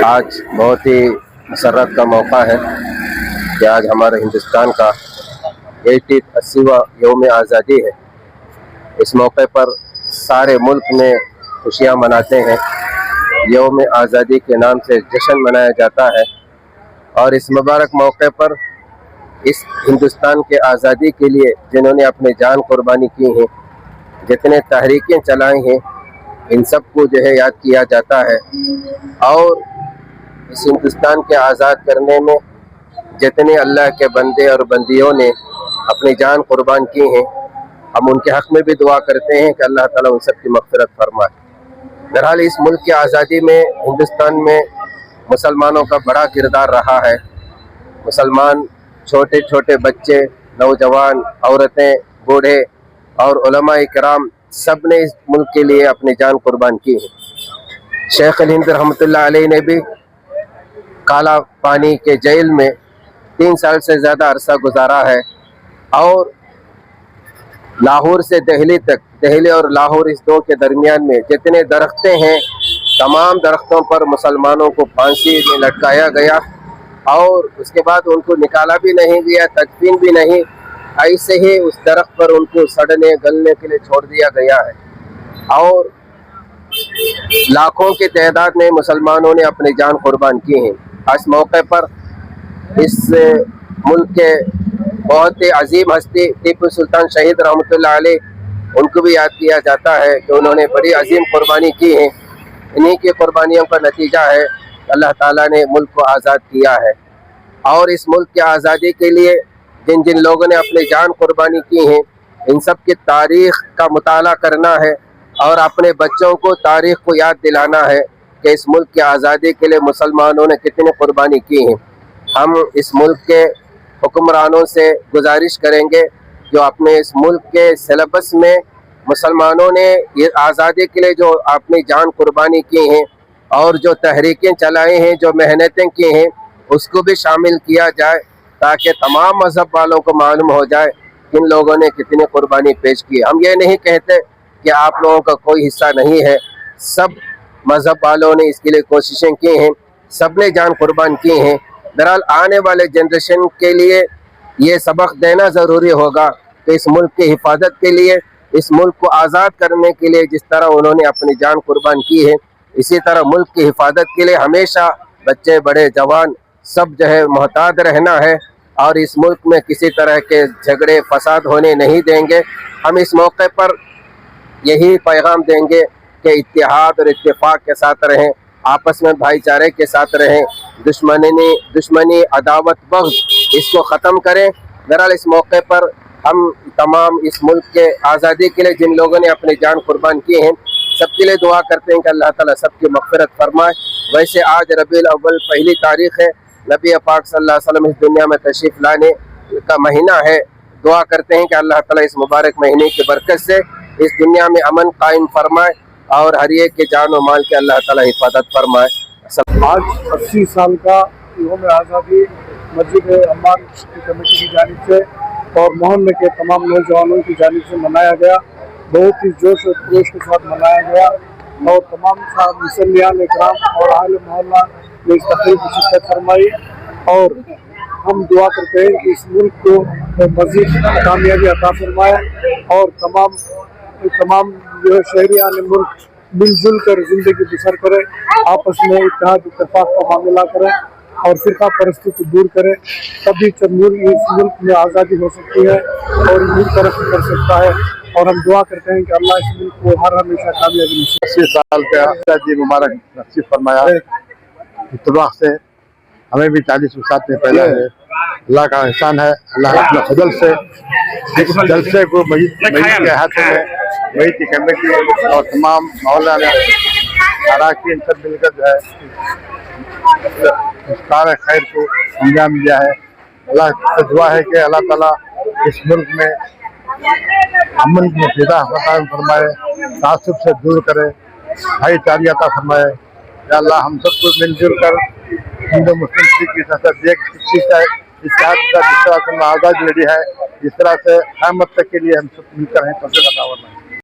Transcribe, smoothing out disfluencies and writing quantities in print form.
आज बहुत ही मसरत का मौका है कि आज हमारे हिंदुस्तान का 80वां यौम आज़ादी है। इस मौके पर सारे मुल्क में खुशियाँ मनाते हैं। यौम आज़ादी के नाम से जश्न मनाया जाता है और इस मुबारक मौके पर इस हिंदुस्तान के आज़ादी के लिए जिन्होंने अपनी जान कुर्बानी की है, जितने तहरीकें चलाई हैं, इन सब को जो है याद किया जाता है। और इस हिंदुस्तान के आज़ाद करने में जितने अल्लाह के बंदे और बंदियों ने अपनी जान कुर्बान की हैं, हम उनके हक़ में भी दुआ करते हैं कि अल्लाह ताला उन सब की मग़फ़िरत फरमाए। बहरहाल इस मुल्क की आज़ादी में हिंदुस्तान में मुसलमानों का बड़ा किरदार रहा है। मुसलमान छोटे छोटे बच्चे, नौजवान, औरतें, बूढ़े और उलमा-ए किराम सब ने इस मुल्क के लिए अपनी जान कुर्बान की है। शेख अल-हिंद रहमतुल्लाह अलैह ने भी काला पानी के जेल में 3 साल से ज़्यादा अरसा गुजारा है और लाहौर से दिल्ली तक, दिल्ली और लाहौर इस दो के दरमियान में जितने दरख्तें हैं, तमाम दरख्तों पर मुसलमानों को फांसी में लटकाया गया और उसके बाद उनको निकाला भी नहीं गया, तदफीन भी नहीं, ऐसे ही उस दरख्त पर उनको सड़ने गलने के लिए छोड़ दिया गया है। और लाखों की तादाद में मुसलमानों ने अपनी जान कुर्बान की है। इस मौके पर इस मुल्क के बहुत ही अजीम हस्ती टीपू सुल्तान शहीद रहमतुल्लाह अलैह, उनको भी याद किया जाता है कि उन्होंने बड़ी अजीम कुर्बानी की है। इन्हीं की कुर्बानियों का नतीजा है अल्लाह ताला ने मुल्क को आज़ाद किया है। और इस मुल्क की आज़ादी के लिए जिन जिन लोगों ने अपनी जान कुर्बानी की है, इन सब की तारीख़ का मुताला करना है और अपने बच्चों को तारीख़ को याद दिलाना है कि इस मुल्क की आज़ादी के लिए मुसलमानों ने कितनी कुर्बानी की है। हम इस मुल्क के हुक्मरानों से गुजारिश करेंगे जो अपने इस मुल्क के सिलेबस में मुसलमानों ने ये आज़ादी के लिए जो अपनी जान कुर्बानी की हैं और जो तहरीकें चलाई हैं, जो मेहनतें की हैं, उसको भी शामिल किया जाए ताकि तमाम मज़हब वालों को मालूम हो जाए किन लोगों ने कितनी कुर्बानी पेश की। हम ये नहीं कहते कि आप लोगों का कोई हिस्सा नहीं है, सब मज़हब वालों ने इसके लिए कोशिशें की हैं, सब ने जान कुर्बान की हैं। बहरहाल आने वाले जनरेशन के लिए ये सबक देना ज़रूरी होगा कि इस मुल्क की हिफाजत के लिए, इस मुल्क को आज़ाद करने के लिए जिस तरह उन्होंने अपनी जान कुर्बान की है, इसी तरह मुल्क की हिफाजत के लिए हमेशा बच्चे, बड़े, जवान सब जो है मोहतात रहना है और इस मुल्क में किसी तरह के झगड़े फसाद होने नहीं देंगे। हम इस मौके पर यही पैगाम देंगे कि इत्तेहाद और इत्तेफाक के साथ रहें, आपस में भाईचारे के साथ रहें, दुश्मनी, अदावत, बग़्ज़ इसको ख़त्म करें। बहरहाल इस मौके पर हम तमाम इस मुल्क के आज़ादी के लिए जिन लोगों ने अपनी जान कुर्बान की हैं, सबके लिए दुआ करते हैं कि अल्लाह ताला सबकी मग़फ़िरत फरमाए। वैसे आज रबीउल अव्वल पहली तारीख़ है, नबी पाक सल्लल्लाहु अलैहि वसल्लम इस दुनिया में तशरीफ़ लाने का महीना है। दुआ करते हैं कि अल्लाह ताला इस मुबारक महीने की बरकत से इस दुनिया में अमन कायम फरमाए और हर एक के जान और माल के अल्लाह ताला हिफाजत फरमाए। आज 80 साल का यौम आज़ादी मस्जिद अम्मार की कमेटी की जानिब से और मोहल्ले के तमाम नौजवानों की जानिब से मनाया गया। बहुत ही जोश और खरोश के साथ मनाया गया और तमाम साहब मुसल्लियान इकराम और अहले मोहल्ला ने इस तकरीब में शिरकत फरमाई। और हम दुआ करते हैं कि इस मुल्क को मज़ीद कामयाबी अता फरमाए और तमाम जो है शहरियान मुल्क मिलजुल कर ज़िंदगी बसर करें, आपस में इत्तेहाद इत्तेफाक का मामला करें और फ़िरका परस्ती को दूर करें। तभी इस मुल्क में आज़ादी हो सकती है और मुल्क तरक्की कर सकता है। और हम दुआ करते हैं कि अल्लाह इस मुल्क को हर हमेशा कामयाबी नसीब। 80 साल का आज़ादी मुबारक नसीब फरमाया। इत्तफाक से हमें भी 40 साल में पहले है, अल्लाह का एहसान है। अल्लाह अपने फजल से इस जलसे को मस्जिद के हाथों में मस्जिद की कमेटी और तमाम मोहल्ला अराकीन सब मिलकर जो है इस कार्य खैर को अंजाम दिया है। अल्लाह से दुआ है कि अल्लाह ताला इस मुल्क में अमन में फिजा कायम फरमाए, तासुब से दूर करे, भाईचारी अता फरमाए। या अल्लाह हम सबको मिलजुल कर हिंदू मुस्लिम सिख इस तरह से आज़ाद लड़ी है, इस तरह से क़यामत तक के लिए हम सब मिलकर हैं।